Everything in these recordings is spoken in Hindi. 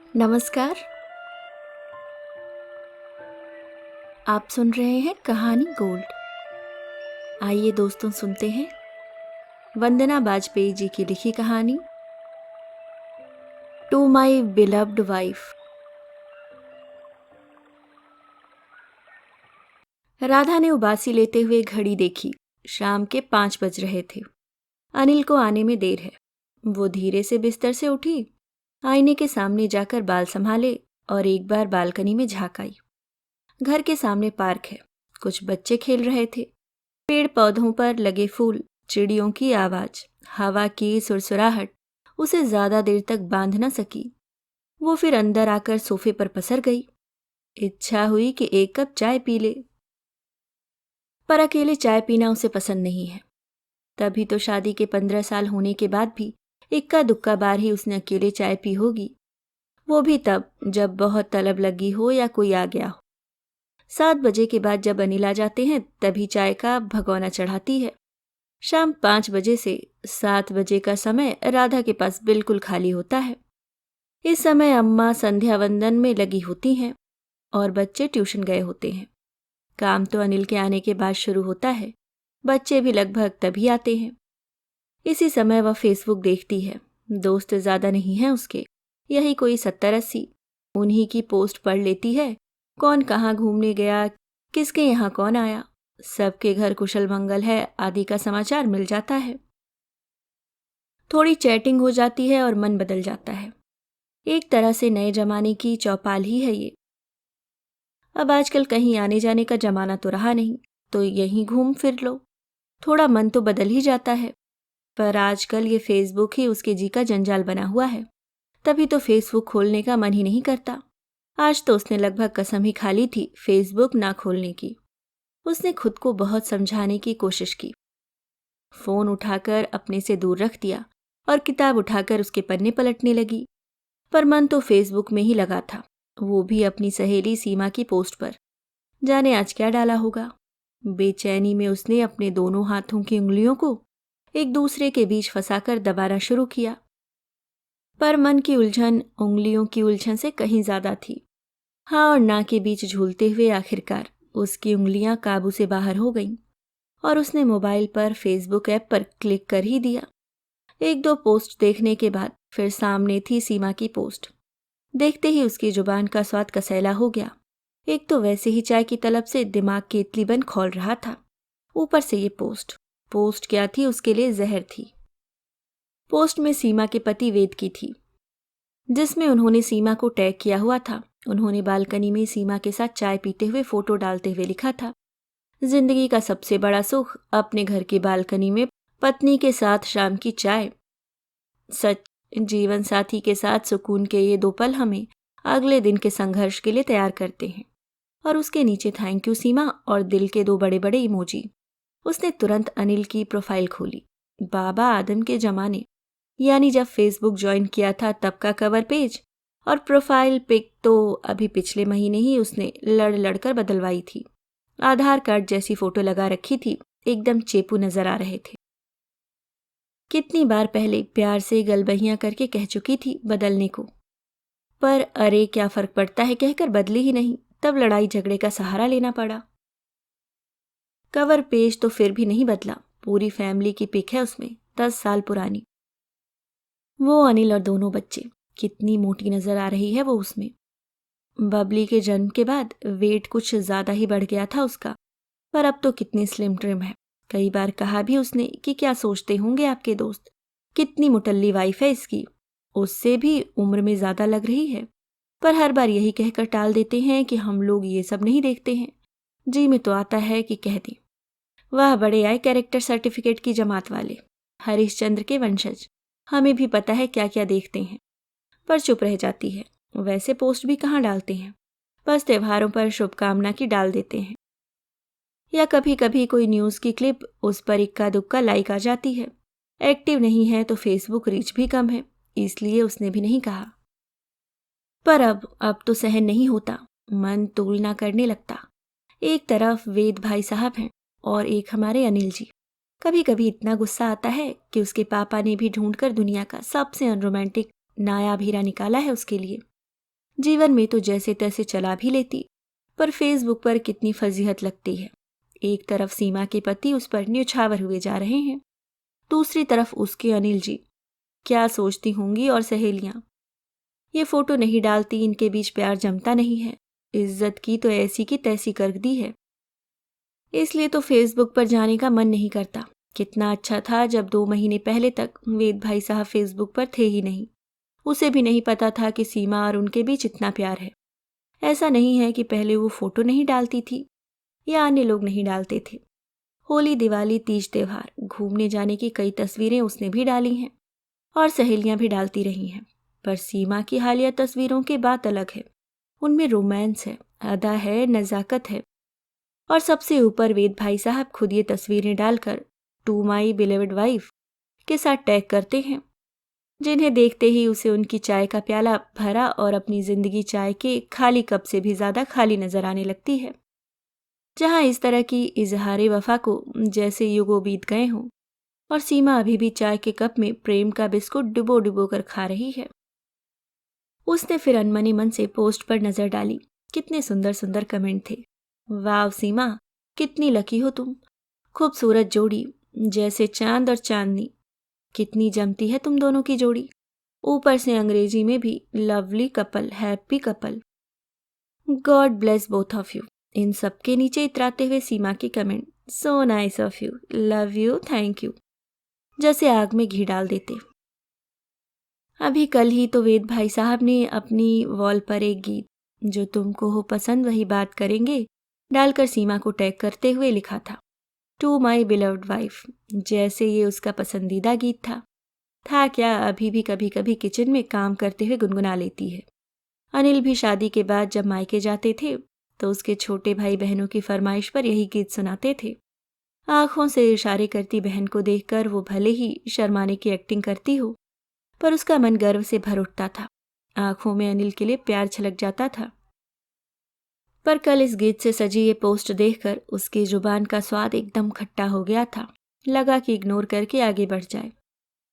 नमस्कार। आप सुन रहे हैं कहानी गोल्ड। आइए दोस्तों, सुनते हैं वंदना बाजपेयी जी की लिखी कहानी to my beloved wife. Radha ने उबासी लेते हुए घड़ी देखी। शाम के 5 बज रहे थे। अनिल को आने में देर है। वो धीरे से बिस्तर से उठी, आईने के सामने जाकर बाल संभाले और एक बार बालकनी में झांक आई। घर के सामने पार्क है। कुछ बच्चे खेल रहे थे। पेड़ पौधों पर लगे फूल, चिड़ियों की आवाज, हवा की सुरसुराहट उसे ज्यादा देर तक बांध न सकी। वो फिर अंदर आकर सोफे पर पसर गई। इच्छा हुई कि एक कप चाय पी ले, पर अकेले चाय पीना उसे पसंद नहीं है। तभी तो शादी के 15 साल होने के बाद भी इक्का दुक्का बार ही उसने अकेले चाय पी होगी, वो भी तब जब बहुत तलब लगी हो या कोई आ गया हो। 7 बजे के बाद जब अनिल आ जाते हैं तभी चाय का भगोना चढ़ाती है। शाम 5 बजे से 7 बजे का समय राधा के पास बिल्कुल खाली होता है। इस समय अम्मा संध्या वंदन में लगी होती हैं और बच्चे ट्यूशन गए होते हैं। काम तो अनिल के आने के बाद शुरू होता है। बच्चे भी लगभग तभी आते हैं। इसी समय वह फेसबुक देखती है। दोस्त ज्यादा नहीं है उसके, यही कोई 70-80। उन्हीं की पोस्ट पढ़ लेती है। कौन कहाँ घूमने गया, किसके यहाँ कौन आया, सबके घर कुशल मंगल है आदि का समाचार मिल जाता है। थोड़ी चैटिंग हो जाती है और मन बदल जाता है। एक तरह से नए जमाने की चौपाल ही है ये। अब आजकल कहीं आने जाने का जमाना तो रहा नहीं, तो यहीं घूम फिर लो, थोड़ा मन तो बदल ही जाता है। पर आजकल ये फेसबुक ही उसके जी का जंजाल बना हुआ है। तभी तो फेसबुक खोलने का मन ही नहीं करता। आज तो उसने लगभग कसम ही खा ली थी फेसबुक ना खोलने की। उसने खुद को बहुत समझाने की कोशिश की। फोन उठाकर अपने से दूर रख दिया और किताब उठाकर उसके पन्ने पलटने लगी। पर मन तो फेसबुक में ही लगा था, वो भी अपनी सहेली सीमा की पोस्ट पर। जाने आज क्या डाला होगा। बेचैनी में उसने अपने दोनों हाथों की उंगलियों को एक दूसरे के बीच फंसाकर दबाना शुरू किया। पर मन की उलझन उंगलियों की उलझन से कहीं ज्यादा थी। हाँ और ना के बीच झूलते हुए आखिरकार उसकी उंगलियां काबू से बाहर हो गईं और उसने मोबाइल पर फेसबुक ऐप पर क्लिक कर ही दिया। 1-2 पोस्ट देखने के बाद फिर सामने थी सीमा की पोस्ट। देखते ही उसकी जुबान का स्वाद कसैला हो गया। एक तो वैसे ही चाय की तलब से दिमाग केतली बन खौल रहा था, ऊपर से ये पोस्ट क्या थी, उसके लिए जहर थी। पोस्ट में सीमा के पति वेद की थी, जिसमें उन्होंने सीमा को टैग किया हुआ था। उन्होंने बालकनी में सीमा के साथ चाय पीते हुए फोटो डालते हुए लिखा था, जिंदगी का सबसे बड़ा सुख अपने घर की बालकनी में पत्नी के साथ शाम की चाय। सच, जीवन साथी के साथ सुकून के ये 2 पल हमें अगले दिन के संघर्ष के लिए तैयार करते हैं। और उसके नीचे थैंक यू सीमा और दिल के 2 बड़े बड़े इमोजी। उसने तुरंत अनिल की प्रोफाइल खोली। बाबा आदम के जमाने, यानी जब फेसबुक ज्वाइन किया था तब का कवर पेज और प्रोफाइल पिक तो अभी पिछले महीने ही उसने लड़ लड़कर बदलवाई थी। आधार कार्ड जैसी फोटो लगा रखी थी, एकदम चेपू नजर आ रहे थे। कितनी बार पहले प्यार से गलबहियां करके कह चुकी थी बदलने को, पर अरे क्या फर्क पड़ता है कहकर बदली ही नहीं। तब लड़ाई झगड़े का सहारा लेना पड़ा। कवर पेज तो फिर भी नहीं बदला। पूरी फैमिली की पिक है उसमें, 10 साल पुरानी। वो अनिल और दोनों बच्चे, कितनी मोटी नजर आ रही है वो उसमें। बबली के जन्म के बाद वेट कुछ ज्यादा ही बढ़ गया था उसका, पर अब तो कितनी स्लिम ट्रिम है। कई बार कहा भी उसने कि क्या सोचते होंगे आपके दोस्त, कितनी मुटल्ली वाइफ है इसकी, उससे भी उम्र में ज्यादा लग रही है। पर हर बार यही कहकर टाल देते हैं कि हम लोग ये सब नहीं देखते हैं। जी में तो आता है कि कह दें, वाह बड़े आए कैरेक्टर सर्टिफिकेट की जमात वाले, हरिश्चंद्र के वंशज, हमें भी पता है क्या क्या देखते हैं। पर चुप रह जाती है। वैसे पोस्ट भी कहाँ डालते हैं, बस त्योहारों पर शुभकामना की डाल देते हैं, या कभी कभी कोई न्यूज़ की क्लिप, उस पर इक्का दुक्का लाइक आ जाती है। एक्टिव नहीं है तो फेसबुक रीच भी कम है, इसलिए उसने भी नहीं कहा। पर अब तो सहन नहीं होता, मन तोलना करने लगता। एक तरफ वेद भाई साहब हैं और एक हमारे अनिल जी। कभी कभी इतना गुस्सा आता है कि उसके पापा ने भी ढूंढकर दुनिया का सबसे अनरोमांटिक नायाब हीरा निकाला है उसके लिए। जीवन में तो जैसे तैसे चला भी लेती, पर फेसबुक पर कितनी फजीहत लगती है। एक तरफ सीमा के पति उस पर न्यौछावर हुए जा रहे हैं, दूसरी तरफ उसके अनिल जी। क्या सोचती होंगी और सहेलियां। ये फोटो नहीं डालती, इनके बीच प्यार जमता नहीं है, इज्जत की तो ऐसी की तैसी कर दी है। इसलिए तो फेसबुक पर जाने का मन नहीं करता। कितना अच्छा था जब 2 महीने पहले तक वेद भाई साहब फेसबुक पर थे ही नहीं। उसे भी नहीं पता था कि सीमा और उनके बीच इतना प्यार है। ऐसा नहीं है कि पहले वो फोटो नहीं डालती थी या अन्य लोग नहीं डालते थे। होली, दिवाली, तीज त्योहार, घूमने जाने की कई तस्वीरें उसने भी डाली हैं और सहेलियां भी डालती रही हैं। पर सीमा की हालिया तस्वीरों की बात अलग है। उनमें रोमांस है, अदा है, नज़ाकत है। और सबसे ऊपर वेद भाई साहब खुद ये तस्वीरें डालकर टू माई बिलेवेड वाइफ के साथ टैग करते हैं, जिन्हें देखते ही उसे उनकी चाय का प्याला भरा और अपनी जिंदगी चाय के खाली कप से भी ज्यादा खाली नजर आने लगती है। जहां इस तरह की इजहार वफा को जैसे युगों बीत गए हों और सीमा अभी भी चाय के कप में प्रेम का बिस्कुट डुबो डुबो कर खा रही है। उसने फिर अनमने मन से पोस्ट पर नजर डाली। कितने सुंदर सुंदर कमेंट थे। वाव सीमा, कितनी लकी हो तुम, खूबसूरत जोड़ी, जैसे चांद और चांदनी, कितनी जमती है तुम दोनों की जोड़ी। ऊपर से अंग्रेजी में भी lovely couple, happy couple, God bless both of you. इन सब के नीचे इतराते हुए सीमा के comment, so nice of you, love you, thank you, जैसे आग में घी डाल देते। अभी कल ही तो वेद भाई साहब ने अपनी वॉल पर एक गीत, जो तुमको हो पसंद वही बात करेंगे, डालकर सीमा को टैग करते हुए लिखा था, टू माई बिलव्ड वाइफ, जैसे ये उसका पसंदीदा गीत था क्या। अभी भी कभी कभी किचन में काम करते हुए गुनगुना लेती है। अनिल भी शादी के बाद जब मायके जाते थे तो उसके छोटे भाई बहनों की फरमाइश पर यही गीत सुनाते थे। आंखों से इशारे करती बहन को देखकर वो भले ही शर्माने की एक्टिंग करती हो, पर उसका मन गर्व से भर उठता था। आंखों में अनिल के लिए प्यार छलक जाता था। पर कल इस गीत से सजी ये पोस्ट देखकर उसकी जुबान का स्वाद एकदम खट्टा हो गया था। लगा कि इग्नोर करके आगे बढ़ जाए।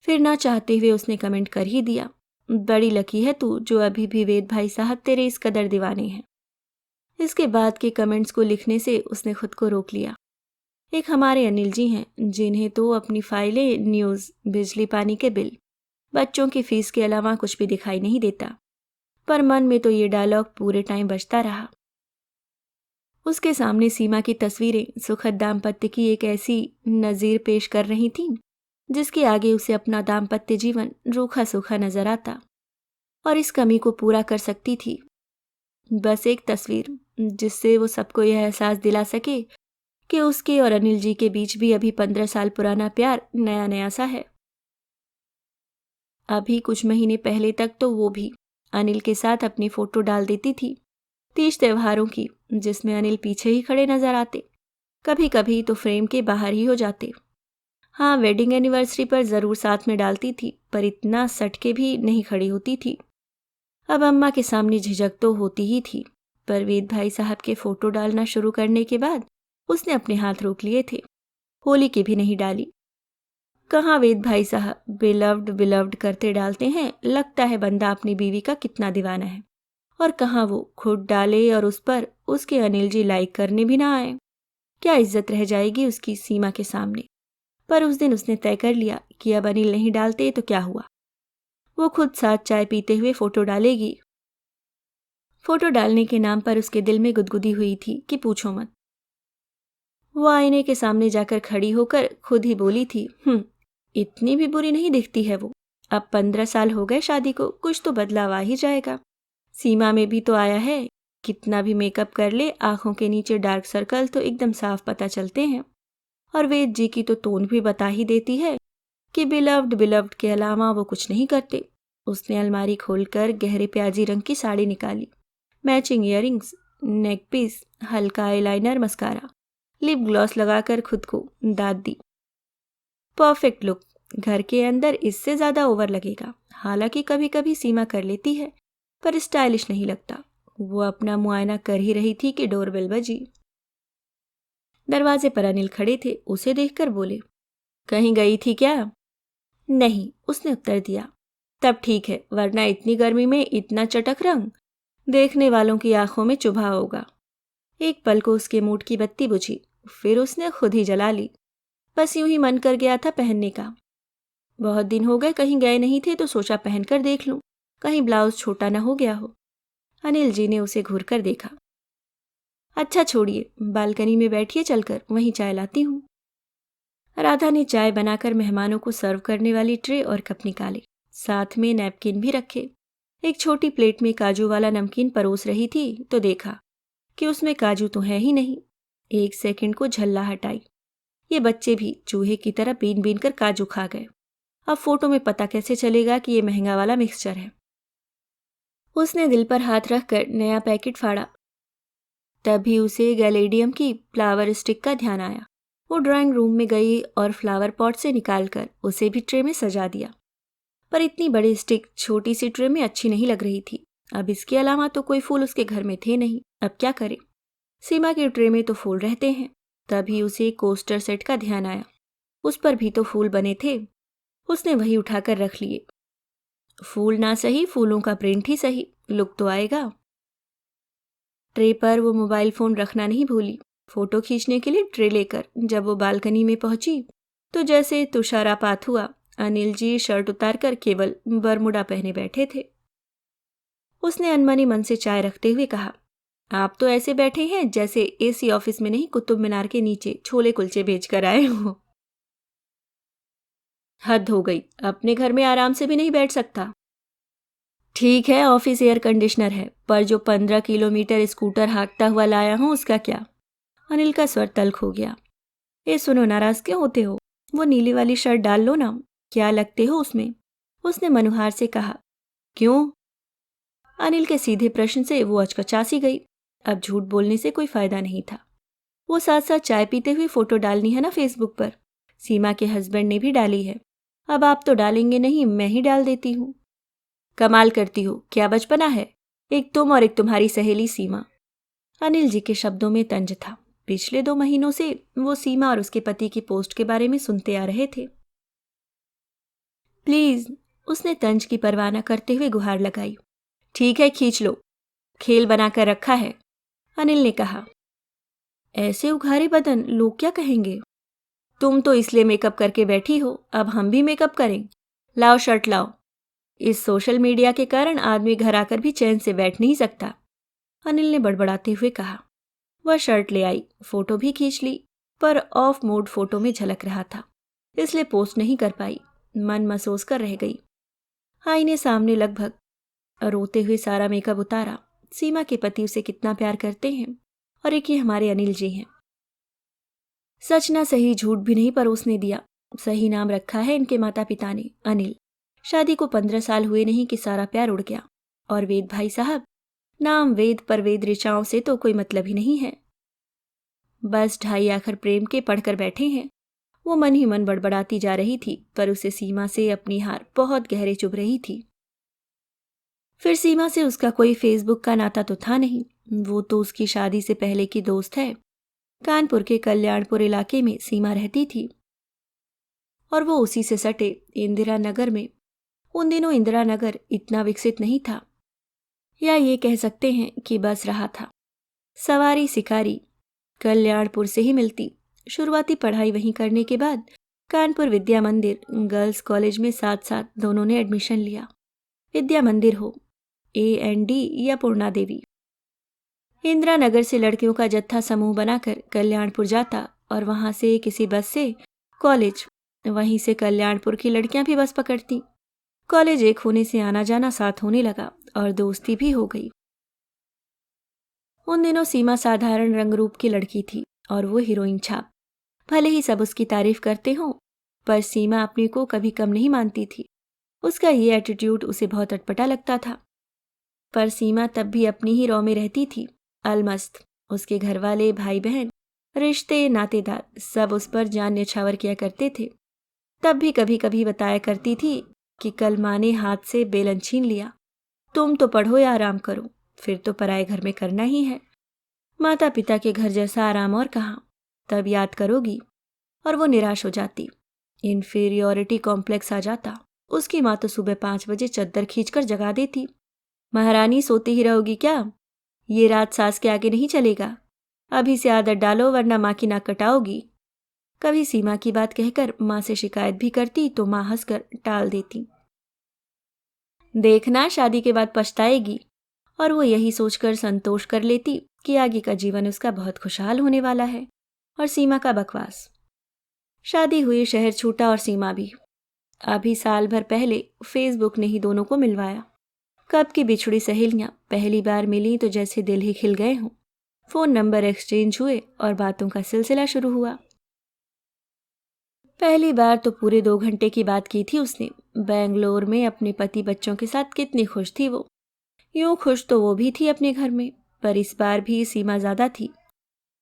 फिर ना चाहते हुए उसने कमेंट कर ही दिया, बड़ी लकी है तू जो अभी भी वेद भाई साहब तेरे इस कदर दीवाने हैं। इसके बाद के कमेंट्स को लिखने से उसने खुद को रोक लिया। एक हमारे अनिल जी हैं, जिन्हें तो अपनी फाइलें, न्यूज़, बिजली पानी के बिल, बच्चों की फीस के अलावा कुछ भी दिखाई नहीं देता। पर मन में तो ये डायलॉग पूरे टाइम बजता रहा। उसके सामने सीमा की तस्वीरें सुखद दाम्पत्य की एक ऐसी नज़ीर पेश कर रही थीं, जिसके आगे उसे अपना दाम्पत्य जीवन रूखा सूखा नजर आता। और इस कमी को पूरा कर सकती थी बस एक तस्वीर, जिससे वो सबको यह एहसास दिला सके कि उसके और अनिल जी के बीच भी अभी 15 साल पुराना प्यार नया नया सा है। अभी कुछ महीने पहले तक तो वो भी अनिल के साथ अपनी फोटो डाल देती थी, तीज त्योहारों की, जिसमें अनिल पीछे ही खड़े नजर आते, कभी कभी तो फ्रेम के बाहर ही हो जाते। हाँ, वेडिंग एनिवर्सरी पर जरूर साथ में डालती थी, पर इतना सट के भी नहीं खड़ी होती थी। अब अम्मा के सामने झिझक तो होती ही थी, पर वेद भाई साहब के फोटो डालना शुरू करने के बाद उसने अपने हाथ रोक लिए थे। होली की भी नहीं डाली। कहाँ वेद भाई साहब बिलव्ड बिलव्ड करते डालते हैं, लगता है बंदा अपनी बीवी का कितना दीवाना है। और कहाँ वो खुद डाले और उस पर उसके अनिल जी लाइक करने भी ना आए। क्या इज्जत रह जाएगी उसकी सीमा के सामने। पर उस दिन उसने तय कर लिया कि अब अनिल नहीं डालते तो क्या हुआ, वो खुद साथ चाय पीते हुए फोटो डालेगी। फोटो डालने के नाम पर उसके दिल में गुदगुदी हुई थी कि पूछो मत। वो आईने के सामने जाकर खड़ी होकर खुद ही बोली थी, इतनी भी बुरी नहीं दिखती है वो। अब 15 साल हो गए शादी को, कुछ तो बदलाव आ ही जाएगा। सीमा में भी तो आया है, कितना भी मेकअप कर ले आंखों के नीचे डार्क सर्कल तो एकदम साफ पता चलते हैं। और वेद जी की तो टोन भी बता ही देती है कि बिलव्ड बिलव्ड के अलावा वो कुछ नहीं करते। उसने अलमारी खोलकर गहरे प्याजी रंग की साड़ी निकाली, मैचिंग इयररिंग्स, नेक पीस, हल्का आईलाइनर, मस्कारा, लिप ग्लॉस लगाकर खुद को दाद दी। Perfect look. घर के अंदर इससे ज्यादा ओवर लगेगा। हालांकि कभी कभी सीमा कर लेती है, पर स्टाइलिश नहीं लगता। वो अपना मुआयना कर ही रही थी कि डोरबेल बजी। दरवाजे पर अनिल खड़े थे। उसे देखकर बोले, कहीं गई थी क्या? नहीं, उसने उत्तर दिया। तब ठीक है, वरना इतनी गर्मी में इतना चटक रंग। देखने वालों की आंखों में चुभा होगा। एक पल को उसके मूड की बत्ती बुझी, फिर उसने खुद ही जला ली। बस यूं ही मन कर गया था पहनने का। बहुत दिन हो गए कहीं गए नहीं थे तो सोचा पहन कर देख लूं, कहीं ब्लाउज छोटा ना हो गया हो। अनिल जी ने उसे घूर कर देखा। अच्छा छोड़िए, बालकनी में बैठिए, चलकर वहीं चाय लाती हूँ। राधा ने चाय बनाकर मेहमानों को सर्व करने वाली ट्रे और कप निकाले, साथ में नैपकिन भी रखे। एक छोटी प्लेट में काजू वाला नमकीन परोस रही थी तो देखा कि उसमें काजू तो है ही नहीं। एक सेकंड को झल्ला हटाई। ये बच्चे भी चूहे की तरह बीन बीन कर काजू खा गए। अब फोटो में पता कैसे चलेगा कि ये महंगा वाला मिक्सचर है। उसने दिल पर हाथ रखकर नया पैकेट फाड़ा। तभी उसे गैलेडियम की फ्लावर स्टिक का ध्यान आया। वो ड्राइंग रूम में गई और फ्लावर पॉट से निकालकर उसे भी ट्रे में सजा दिया। पर इतनी बड़ी स्टिक छोटी सी ट्रे में अच्छी नहीं लग रही थी। अब इसके अलावा तो कोई फूल उसके घर में थे नहीं, अब क्या करे। सीमा के ट्रे में तो फूल रहते हैं। तभी उसे कोस्टर सेट का ध्यान आया, उस पर भी तो फूल बने थे। उसने वही उठाकर रख लिए। फूल ना सही, फूलों का प्रिंट ही सही, लुक तो आएगा। ट्रे पर वो मोबाइल फोन रखना नहीं भूली। फोटो खींचने के लिए ट्रे लेकर जब वो बालकनी में पहुंची तो जैसे तुषारापात हुआ। अनिल जी शर्ट उतारकर केवल बरमुडा पहने बैठे थे। उसने अनमनी मन से चाय रखते हुए कहा, आप तो ऐसे बैठे हैं जैसे एसी ऑफिस में नहीं, कुतुब मीनार के नीचे छोले कुलचे बेच कर आए हो। हद हो गई, अपने घर में आराम से भी नहीं बैठ सकता। ठीक है, ऑफिस एयर कंडीशनर है, पर जो 15 किलोमीटर स्कूटर हाँकता हुआ लाया हूं उसका क्या। अनिल का स्वर तल्ख हो गया। ए सुनो, नाराज क्यों होते हो? वो नीली वाली शर्ट डाल लो ना, क्या लगते हो उसमें। उसने मनुहार से कहा। क्यों? अनिल के सीधे प्रश्न से वो अचकचासी गई। अब झूठ बोलने से कोई फायदा नहीं था। वो साथ साथ चाय पीते हुए फोटो डालनी है ना फेसबुक पर। सीमा के हस्बैंड ने भी डाली है। अब आप तो डालेंगे नहीं, मैं ही डाल देती हूँ। कमाल करती हो, क्या बचपना है। एक तुम और एक तुम्हारी सहेली सीमा। अनिल जी के शब्दों में तंज था। पिछले 2 महीनों से वो सीमा और उसके पति की पोस्ट के बारे में सुनते आ रहे थे। प्लीज, उसने तंज की परवाह न करते हुए गुहार लगाई। ठीक है, खींच लो, खेल बनाकर रखा है, अनिल ने कहा। ऐसे उघारे बदन लोग क्या कहेंगे। तुम तो इसलिए मेकअप करके बैठी हो, अब हम भी मेकअप करें। लाओ शर्ट लाओ। इस सोशल मीडिया के कारण आदमी घर आकर भी चैन से बैठ नहीं सकता, अनिल ने बड़बड़ाते हुए कहा। वह शर्ट ले आई, फोटो भी खींच ली, पर ऑफ मोड फोटो में झलक रहा था, इसलिए पोस्ट नहीं कर पाई। मन महसूस कर रह गई। आईने सामने लगभग रोते हुए सारा मेकअप उतारा। सीमा के पति उसे कितना प्यार करते हैं और एक ये हमारे अनिल जी हैं। सच ना सही, झूठ भी नहीं परोसने दिया। सही नाम रखा है इनके माता पिता ने, अनिल। शादी को 15 साल हुए नहीं कि सारा प्यार उड़ गया। और वेद भाई साहब, नाम वेद पर वेद ऋचाओं से तो कोई मतलब ही नहीं है। बस 2.5 अक्षर प्रेम के पढ़कर बैठे हैं। वो मन ही मन बड़बड़ाती जा रही थी, पर उसे सीमा से अपनी हार बहुत गहरे चुभ रही थी। फिर सीमा से उसका कोई फेसबुक का नाता तो था नहीं। वो तो उसकी शादी से पहले की दोस्त है। कानपुर के कल्याणपुर इलाके में सीमा रहती थी और वो उसी से सटे इंदिरा नगर में। उन दिनों इंदिरा नगर इतना विकसित नहीं था, या ये कह सकते हैं कि बस रहा था। सवारी शिकारी कल्याणपुर से ही मिलती। शुरुआती पढ़ाई वहीं करने के बाद कानपुर विद्या मंदिर गर्ल्स कॉलेज में साथ साथ दोनों ने एडमिशन लिया। विद्या मंदिर हो, AND या पूर्णा देवी। इंदिरा नगर से लड़कियों का जत्था समूह बनाकर कल्याणपुर जाता और वहां से किसी बस से कॉलेज, वहीं से कल्याणपुर की लड़कियां भी बस पकड़ती। कॉलेज एक होने से आना जाना साथ होने लगा और दोस्ती भी हो गई। उन दिनों सीमा साधारण रंग रूप की लड़की थी और वो हीरोइन छाप। भले ही सब उसकी तारीफ करते हों, पर सीमा अपने को कभी कम नहीं मानती थी। उसका ये एटीट्यूड उसे बहुत अटपटा लगता था। पर सीमा तब भी अपनी ही रौ में रहती थी, अलमस्त। उसके घर वाले, भाई बहन, रिश्ते नातेदार सब उस पर जान न्यौछावर किया करते थे। तब भी कभी कभी बताया करती थी कि कल माँ ने हाथ से बेलन छीन लिया, तुम तो पढ़ो या आराम करो, फिर तो पराए घर में करना ही है। माता पिता के घर जैसा आराम और कहाँ, तब याद करोगी। और वो निराश हो जाती। इन्फीरियोरिटी कॉम्प्लेक्स आ जाता। उसकी माँ तो सुबह 5 बजे चद्दर खींचकर जगा देती। महारानी सोती ही रहोगी क्या? ये रात सास के आगे नहीं चलेगा। अभी से आदत डालो वरना माँ की नाक कटाओगी। कभी सीमा की बात कहकर माँ से शिकायत भी करती तो माँ हंसकर टाल देती। देखना शादी के बाद पछताएगी। और वो यही सोचकर संतोष कर लेती कि आगे का जीवन उसका बहुत खुशहाल होने वाला है। और सीमा का बकवास। शादी हुई, शहर छूटा और सीमा भी। अभी साल भर पहले फेसबुक ने ही दोनों को मिलवाया। कब की बिछड़ी सहेलियां पहली बार मिली तो जैसे दिल ही खिल गए हों। फोन नंबर एक्सचेंज हुए और बातों का सिलसिला शुरू हुआ। पहली बार तो पूरे 2 घंटे की बात की थी उसने। बेंगलोर में अपने पति बच्चों के साथ कितनी खुश थी वो। यूं खुश तो वो भी थी अपने घर में, पर इस बार भी सीमा ज्यादा थी।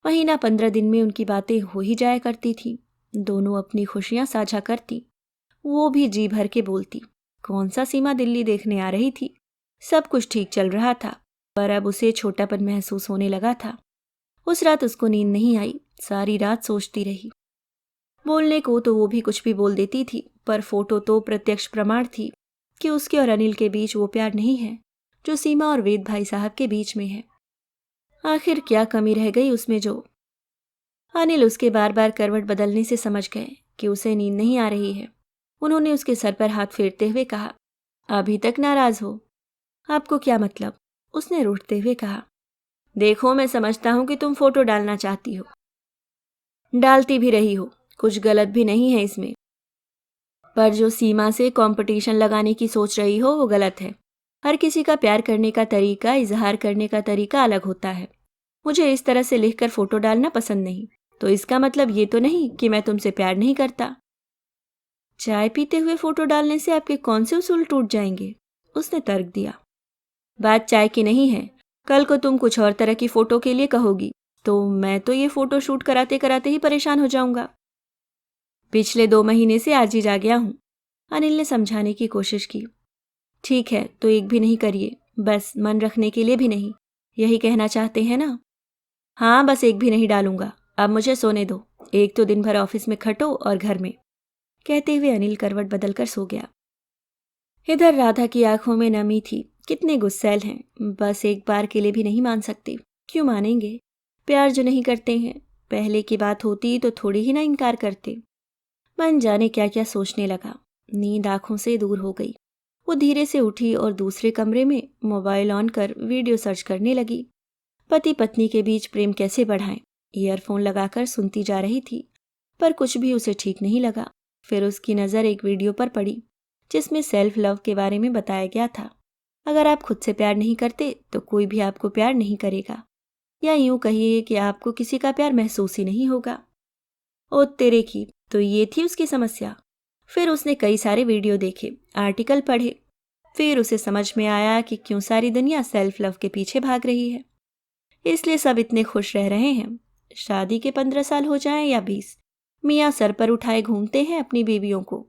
महीना 15 दिन में उनकी बातें हो ही जाया करती थी। दोनों अपनी खुशियां साझा करती। वो भी जी भर के बोलती। कौन सा सीमा दिल्ली देखने आ रही थी। सब कुछ ठीक चल रहा था, पर अब उसे छोटापन महसूस होने लगा था। उस रात उसको नींद नहीं आई। सारी रात सोचती रही। बोलने को तो वो भी कुछ भी बोल देती थी, पर फोटो तो प्रत्यक्ष प्रमाण थी कि उसके और अनिल के बीच वो प्यार नहीं है जो सीमा और वेद भाई साहब के बीच में है। आखिर क्या कमी रह गई उसमें जो। अनिल उसके बार बार करवट बदलने से समझ गए कि उसे नींद नहीं आ रही है। उन्होंने उसके सर पर हाथ फेरते हुए कहा, अभी तक नाराज हो? आपको क्या मतलब? उसने रूठते हुए कहा। देखो, मैं समझता हूं कि तुम फोटो डालना चाहती हो, डालती भी रही हो, कुछ गलत भी नहीं है इसमें, पर जो सीमा से कंपटीशन लगाने की सोच रही हो वो गलत है। हर किसी का प्यार करने का तरीका, इजहार करने का तरीका अलग होता है। मुझे इस तरह से लिखकर फोटो डालना पसंद नहीं, तो इसका मतलब ये तो नहीं कि मैं तुमसे प्यार नहीं करता। चाय पीते हुए फोटो डालने से आपके कौन से उसूल टूट जाएंगे? उसने तर्क दिया। बात चाय की नहीं है। कल को तुम कुछ और तरह की फोटो के लिए कहोगी तो मैं तो ये फोटो शूट कराते कराते ही परेशान हो जाऊंगा। पिछले 2 महीने से आज ही जा गया हूं। अनिल ने समझाने की कोशिश की। ठीक है, तो एक भी नहीं करिए, बस मन रखने के लिए भी नहीं, यही कहना चाहते हैं ना? हाँ, बस एक भी नहीं डालूंगा। अब मुझे सोने दो। एक तो दिन भर ऑफिस में खटो और घर में। कहते हुए अनिल करवट बदलकर सो गया। इधर राधा की आंखों में नमी थी। कितने गुस्सैल हैं, बस एक बार के लिए भी नहीं मान सकते। क्यों मानेंगे? प्यार जो नहीं करते हैं। पहले की बात होती तो थोड़ी ही ना इनकार करते। मन जाने क्या क्या सोचने लगा। नींद आंखों से दूर हो गई। वो धीरे से उठी और दूसरे कमरे में मोबाइल ऑन कर वीडियो सर्च करने लगी। पति पत्नी के बीच प्रेम कैसे बढ़ाएं। ईयरफोन लगाकर सुनती जा रही थी, पर कुछ भी उसे ठीक नहीं लगा। फिर उसकी नज़र एक वीडियो पर पड़ी जिसमें सेल्फ लव के बारे में बताया गया था। अगर आप खुद से प्यार नहीं करते तो कोई भी आपको प्यार नहीं करेगा, या यूं कहिए कि आपको किसी का प्यार महसूस ही नहीं होगा। ओ तेरे की, तो ये थी उसकी समस्या। फिर उसने कई सारे वीडियो देखे, आर्टिकल पढ़े। फिर उसे समझ में आया कि क्यों सारी दुनिया सेल्फ लव के पीछे भाग रही है। इसलिए सब इतने खुश रह रहे हैं। शादी के 15 साल हो जाएं या 20, मियाँ सर पर उठाए घूमते हैं अपनी बीवियों को।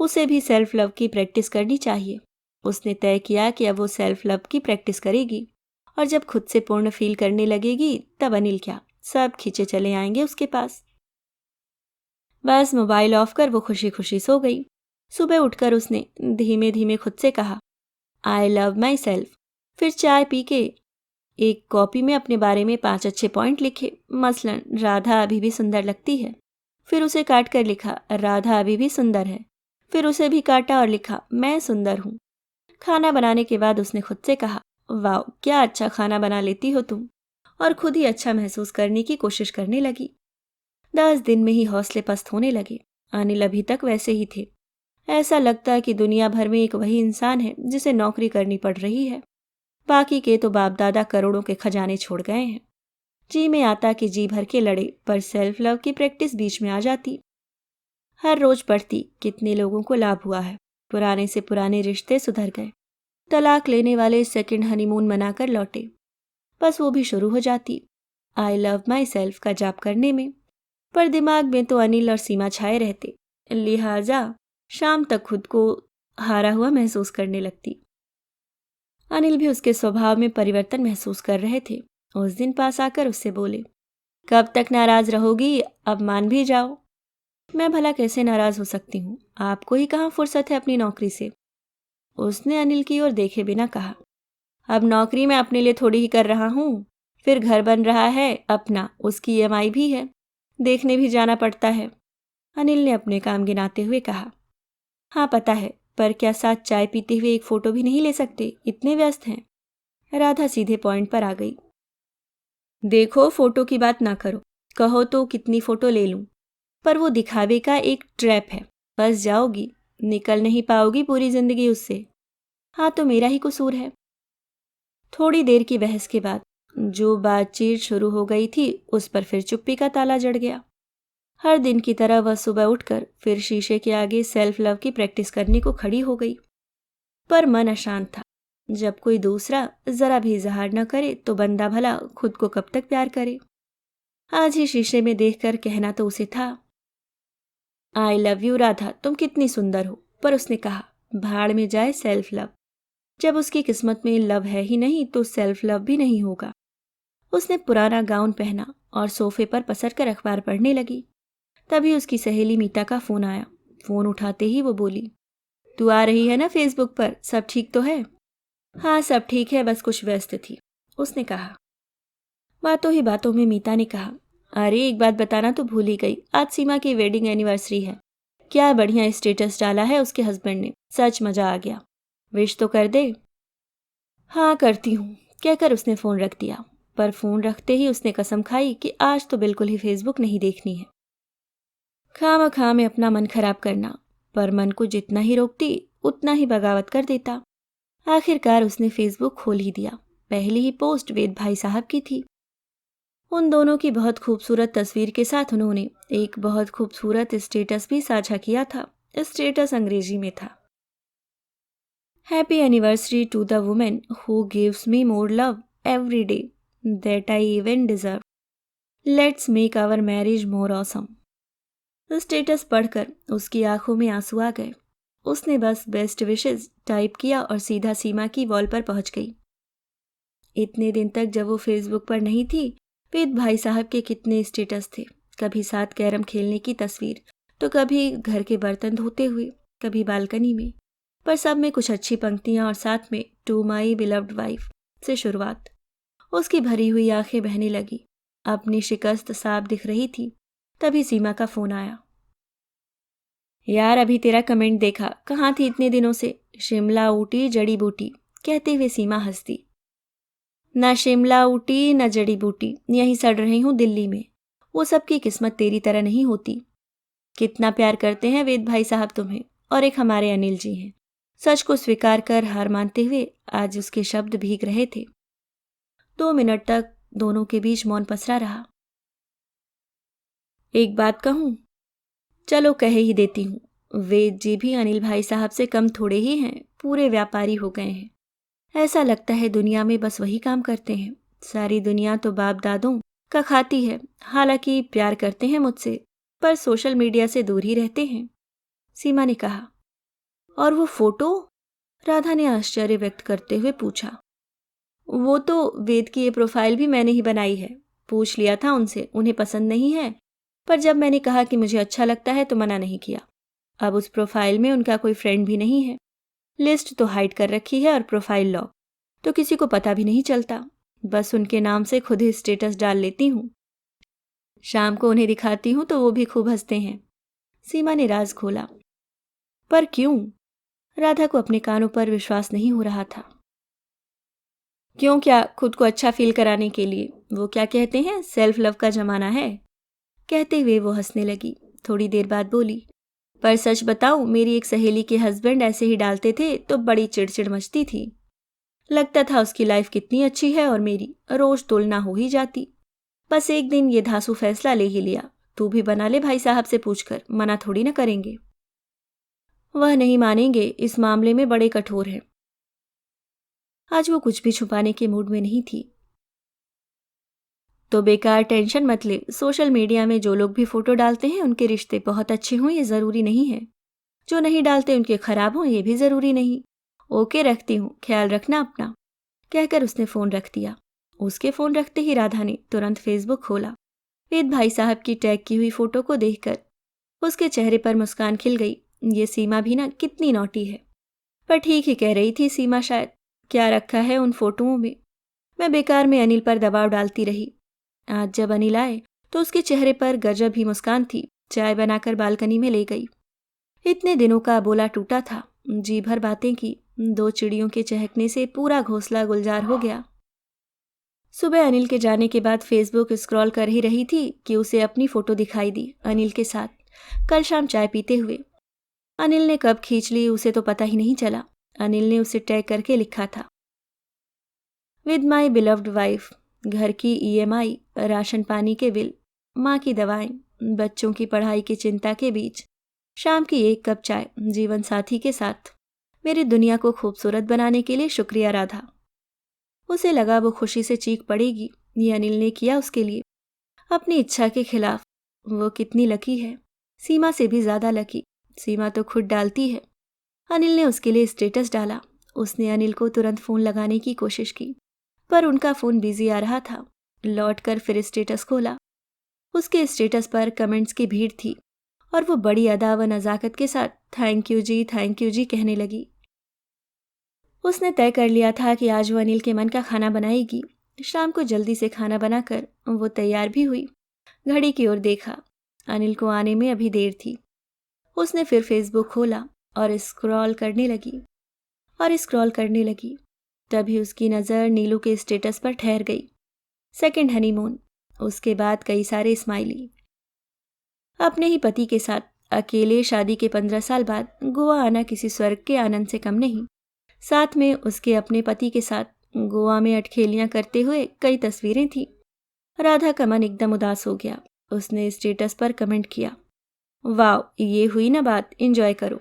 उसे भी सेल्फ लव की प्रैक्टिस करनी चाहिए। उसने तय किया कि अब वो सेल्फ लव की प्रैक्टिस करेगी, और जब खुद से पूर्ण फील करने लगेगी तब अनिल क्या, सब खींचे चले आएंगे उसके पास। बस मोबाइल ऑफ कर वो खुशी खुशी सो गई। सुबह उठकर उसने धीमे धीमे खुद से कहा, आई लव माई सेल्फ। फिर चाय पी के एक कॉपी में अपने बारे में 5 अच्छे पॉइंट लिखे। मसलन, राधा अभी भी सुंदर लगती है। फिर उसे काट कर लिखा, राधा अभी भी सुंदर है। फिर उसे भी काटा और लिखा, मैं सुंदर हूँ। खाना बनाने के बाद उसने खुद से कहा, वाह क्या अच्छा खाना बना लेती हो तुम, और खुद ही अच्छा महसूस करने की कोशिश करने लगी। 10 दिन में ही हौसले पस्त होने लगे। अनिल अभी तक वैसे ही थे। ऐसा लगता कि दुनिया भर में एक वही इंसान है जिसे नौकरी करनी पड़ रही है। बाकी के तो बाप दादा करोड़ों के खजाने छोड़ गए हैं। जी में आता कि जी भर के लड़े, पर सेल्फ लव की प्रैक्टिस बीच में आ जाती। हर रोज पढ़ती कितने लोगों को लाभ हुआ है। पुराने से पुराने रिश्ते सुधर गए। तलाक लेने वाले सेकंड हनीमून मनाकर लौटे। बस वो भी शुरू हो जाती आई लव माई सेल्फ का जाप करने में। पर दिमाग में तो अनिल और सीमा छाए रहते, लिहाजा शाम तक खुद को हारा हुआ महसूस करने लगती। अनिल भी उसके स्वभाव में परिवर्तन महसूस कर रहे थे। उस दिन पास आकर उससे बोले, कब तक नाराज रहोगी, अब मान भी जाओ। मैं भला कैसे नाराज हो सकती हूँ, आपको ही कहाँ फुर्सत है अपनी नौकरी से। उसने अनिल की ओर देखे बिना कहा, अब नौकरी मैं अपने लिए थोड़ी ही कर रहा हूँ, फिर घर बन रहा है अपना, उसकी ईएमआई भी है, देखने भी जाना पड़ता है। अनिल ने अपने काम गिनाते हुए कहा। हाँ पता है, पर क्या साथ चाय पीते हुए एक फोटो भी नहीं ले सकते, इतने व्यस्त हैं। राधा सीधे पॉइंट पर आ गई। देखो, फोटो की बात ना करो, कहो तो कितनी फोटो ले लूं, पर वो दिखावे का एक ट्रैप है, फंस जाओगी, निकल नहीं पाओगी पूरी जिंदगी उससे। हाँ तो मेरा ही कसूर है। थोड़ी देर की बहस के बाद जो बातचीत शुरू हो गई थी उस पर फिर चुप्पी का ताला जड़ गया। हर दिन की तरह वह सुबह उठकर फिर शीशे के आगे सेल्फ लव की प्रैक्टिस करने को खड़ी हो गई, पर मन अशांत था। जब कोई दूसरा जरा भी इजहार न करे तो बंदा भला खुद को कब तक प्यार करे। आज ही शीशे में देखकर कहना तो उसे था, आई लव यू राधा, तुम कितनी सुंदर हो, पर उसने कहा, भाड़ में जाए सेल्फ लव। जब उसकी किस्मत में लव है ही नहीं तो सेल्फ लव भी नहीं होगा। उसने पुराना गाउन पहना और सोफे पर पसरकर अखबार पढ़ने लगी। तभी उसकी सहेली मीता का फोन आया। फोन उठाते ही वो बोली, तू आ रही है ना फेसबुक पर, सब ठीक तो है? हाँ सब ठीक है, बस कुछ व्यस्त थी, उसने कहा। बातों ही बातों में मीता ने कहा, अरे एक बात बताना तो भूल ही गई, आज सीमा की वेडिंग एनिवर्सरी है। क्या बढ़िया स्टेटस डाला है उसके हस्बैंड ने, सच मजा आ गया। विश तो कर दे। हाँ करती हूँ, कहकर उसने फोन रख दिया। पर फोन रखते ही उसने कसम खाई कि आज तो बिल्कुल ही फेसबुक नहीं देखनी है। खामखा में अपना मन खराब करना, पर मन को जितना ही रोकती उतना ही बगावत कर देता। आखिरकार उसने फेसबुक खोल ही दिया। पहली ही पोस्ट वेद भाई साहब की थी। उन दोनों की बहुत खूबसूरत तस्वीर के साथ उन्होंने एक बहुत खूबसूरत स्टेटस भी साझा किया था। स्टेटस अंग्रेजी में था, happy anniversary to the women who gives me more love every day that I even deserve, let's make our marriage more awesome. Status पढ़कर उसकी आंखों में आंसू आ गए। उसने बस बेस्ट विशेस टाइप किया और सीधा सीमा की वॉल पर पहुंच गई। इतने दिन तक जब वो फेसबुक पर नहीं थी, वेद भाई साहब के कितने स्टेटस थे। कभी साथ कैरम खेलने की तस्वीर, तो कभी घर के बर्तन धोते हुए, कभी बालकनी में, पर सब में कुछ अच्छी पंक्तियां और साथ में टू माई बिलव्ड वाइफ से शुरुआत। उसकी भरी हुई आंखें बहने लगी, अपनी शिकस्त साफ दिख रही थी। तभी सीमा का फोन आया। यार अभी तेरा कमेंट देखा, कहाँ थी इतने दिनों से, शिमला ऊटी जड़ी बूटी, कहते हुए सीमा हंसती। ना शिमला ऊटी न जड़ी बूटी, यहीं सड़ रही हूँ दिल्ली में। वो सबकी किस्मत तेरी तरह नहीं होती। कितना प्यार करते हैं वेद भाई साहब तुम्हें, और एक हमारे अनिल जी हैं। सच को स्वीकार कर हार मानते हुए आज उसके शब्द भीग रहे थे। 2 मिनट तक दोनों के बीच मौन पसरा रहा। एक बात कहूँ? चलो कह ही देती हूँ, वेद जी भी अनिल भाई साहब से कम थोड़े ही हैं, पूरे व्यापारी हो गए हैं। ऐसा लगता है दुनिया में बस वही काम करते हैं। सारी दुनिया तो बाप दादों का खाती है, हालांकि प्यार करते हैं मुझसे, पर सोशल मीडिया से दूर ही रहते हैं, सीमा ने कहा। और वो फोटो? राधा ने आश्चर्य व्यक्त करते हुए पूछा। वो तो वेद की ये प्रोफाइल भी मैंने ही बनाई है। पूछ लिया था उनसे, उन्हें पसंद नहीं है, पर जब मैंने कहा कि मुझे अच्छा लगता है तो मना नहीं किया। अब उस प्रोफाइल में उनका कोई फ्रेंड भी नहीं है। लिस्ट तो हाइड कर रखी है और प्रोफाइल लॉक, तो किसी को पता भी नहीं चलता। बस उनके नाम से खुद ही स्टेटस डाल लेती हूँ। शाम को उन्हें दिखाती हूँ तो वो भी खूब हंसते हैं। सीमा ने राज खोला। पर क्यों? राधा को अपने कानों पर विश्वास नहीं हो रहा था। क्यों क्या, खुद को अच्छा फील कराने के लिए। वो क्या कहते हैं, सेल्फ लव का जमाना है। कहते हुए वो हंसने लगी। थोड़ी देर बाद बोली, पर सच बताऊं, मेरी एक सहेली के हस्बैंड ऐसे ही डालते थे तो बड़ी चिड़चिड़ मचती थी। लगता था उसकी लाइफ कितनी अच्छी है और मेरी रोज तुलना हो ही जाती। बस एक दिन ये धांसू फैसला ले ही लिया, तू भी बना ले भाई साहब से पूछकर, मना थोड़ी न करेंगे। वह नहीं मानेंगे, इस मामले में बड़े कठोर हैं। आज वो कुछ भी छुपाने के मूड में नहीं थी। तो बेकार टेंशन मत ले, सोशल मीडिया में जो लोग भी फोटो डालते हैं उनके रिश्ते बहुत अच्छे हों ये जरूरी नहीं है। जो नहीं डालते उनके खराब हों ये भी जरूरी नहीं। ओके रखती हूँ, ख्याल रखना अपना, कहकर उसने फोन रख दिया। उसके फोन रखते ही राधा ने तुरंत फेसबुक खोला। वेद भाई साहब की टैग की हुई फोटो को देखकर उसके चेहरे पर मुस्कान खिल गई। ये सीमा भी ना कितनी नौटी है। पर ठीक ही कह रही थी सीमा शायद। क्या रखा है उन फोटोओं में? मैं बेकार में अनिल पर दबाव डालती रही। आज जब अनिल आए तो उसके चेहरे पर गजब ही मुस्कान थी। चाय बनाकर बालकनी में ले गई। इतने दिनों का बोला टूटा था। जी भर बातें की। 2 चिड़ियों के चहकने से पूरा घोंसला गुलजार हो गया। सुबह अनिल के जाने के बाद फेसबुक स्क्रॉल कर ही रही थी कि उसे अपनी फोटो दिखाई दी अनिल के साथ, कल शाम चाय पीते हुए। अनिल ने कब खींच ली उसे तो पता ही नहीं चला। अनिल ने उसे टैग करके लिखा था, विद माई बिलव्ड वाइफ। घर की ईएमआई, राशन पानी के बिल, माँ की दवाएं, बच्चों की पढ़ाई की चिंता के बीच शाम की 1 कप चाय जीवन साथी के साथ। मेरी दुनिया को खूबसूरत बनाने के लिए शुक्रिया राधा। उसे लगा वो खुशी से चीख पड़ेगी। ये अनिल ने किया उसके लिए, अपनी इच्छा के खिलाफ। वो कितनी लकी है, सीमा से भी ज्यादा लकी। सीमा तो खुद डालती है। अनिल ने उसके लिए स्टेटस डाला। उसने अनिल को तुरंत फोन लगाने की कोशिश की, पर उनका फोन बिजी आ रहा था। लौटकर फिर स्टेटस खोला। उसके स्टेटस पर कमेंट्स की भीड़ थी और वो बड़ी अदा व नजाकत के साथ थैंक यू जी कहने लगी। उसने तय कर लिया था कि आज वो अनिल के मन का खाना बनाएगी। शाम को जल्दी से खाना बनाकर वो तैयार भी हुई। घड़ी की ओर देखा। अनिल को आने में अभी देर थी। उसने फिर फेसबुक खोला और स्क्रॉल करने लगी। तभी उसकी नज़र नीलू के स्टेटस पर ठहर गई। सेकंड हनीमून, उसके बाद कई सारे स्माइली। अपने ही पति के साथ अकेले शादी के 15 साल बाद गोवा आना किसी स्वर्ग के आनंद से कम नहीं। साथ में उसके अपने पति के साथ गोवा में अटखेलियां करते हुए कई तस्वीरें थी। राधा का मन एकदम उदास हो गया। उसने स्टेटस पर कमेंट किया, वाह ये हुई ना बात, एंजॉय करो।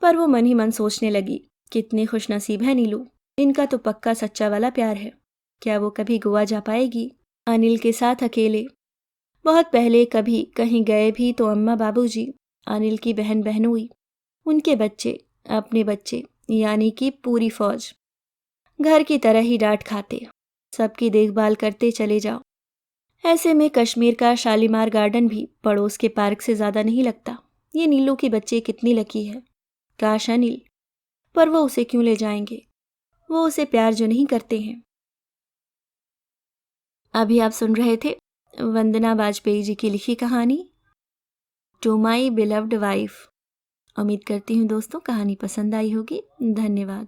पर वो मन ही मन सोचने लगी, कितने खुशनसीब है नीलू, इनका तो पक्का सच्चा वाला प्यार है। क्या वो कभी गोवा जा पाएगी अनिल के साथ अकेले? बहुत पहले कभी कहीं गए भी तो अम्मा बाबूजी, अनिल की बहन बहनोई, उनके बच्चे, अपने बच्चे, यानी कि पूरी फौज घर की तरह ही डांट खाते। सबकी देखभाल करते चले जाओ। ऐसे में कश्मीर का शालीमार गार्डन भी पड़ोस के पार्क से ज्यादा नहीं लगता। ये नीलू की बच्ची कितनी लकी है। काश अनिल, पर वो उसे क्यों ले जाएंगे? वो उसे प्यार जो नहीं करते हैं। अभी आप सुन रहे थे वंदना बाजपेयी जी की लिखी कहानी टू माई बिलव्ड वाइफ। उम्मीद करती हूँ दोस्तों कहानी पसंद आई होगी। धन्यवाद।